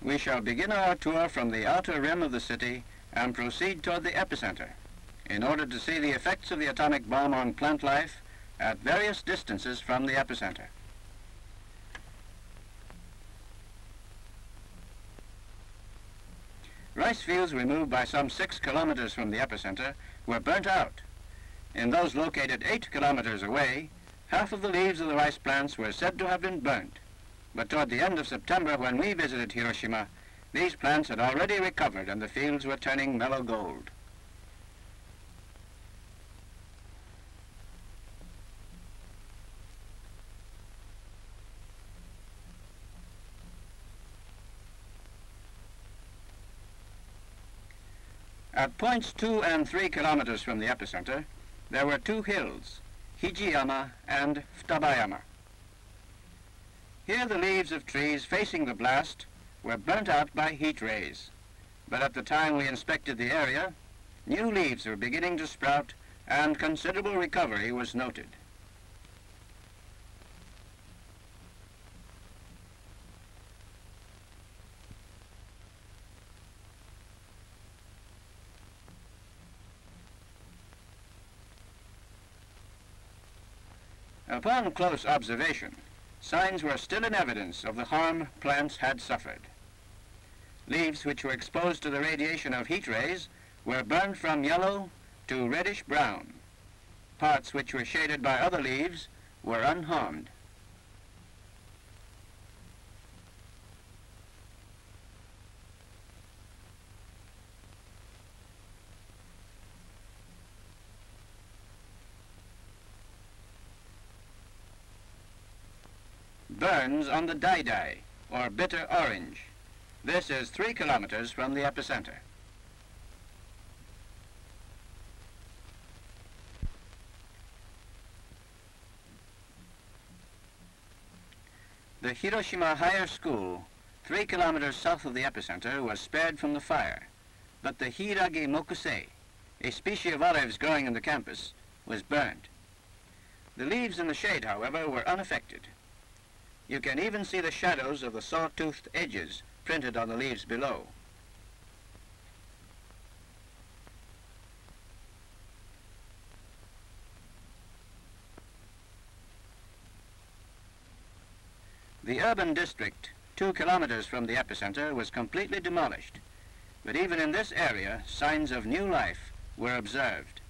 We shall begin our tour from the outer rim of the city and proceed toward the epicenter in order to see the effects of the atomic bomb on plant life at various distances from the epicenter. Rice fields removed by some 6 kilometers from the epicenter were burnt out. In those located 8 kilometers away, half of the leaves of the rice plants were said to have been burnt. But toward the end of September, when we visited Hiroshima, these plants had already recovered and the fields were turning mellow gold. At points 2 and 3 kilometers from the epicenter, there were 2 hills, Hijiyama and Futabayama. Here the leaves of trees facing the blast were burnt out by heat rays. But at the time we inspected the area, new leaves were beginning to sprout and considerable recovery was noted. Upon close observation, signs were still in evidence of the harm plants had suffered. Leaves which were exposed to the radiation of heat rays were burned from yellow to reddish-brown. Parts which were shaded by other leaves were unharmed. Burns on the Dai-Dai, or bitter orange. This is 3 kilometers from the epicenter. The Hiroshima Higher School, 3 kilometers south of the epicenter, was spared from the fire, but the Hiragi mokusei, a species of olives growing in the campus, was burned. The leaves in the shade, however, were unaffected. You can even see the shadows of the saw-toothed edges printed on the leaves below. The urban district, 2 kilometers from the epicenter, was completely demolished. But even in this area, signs of new life were observed.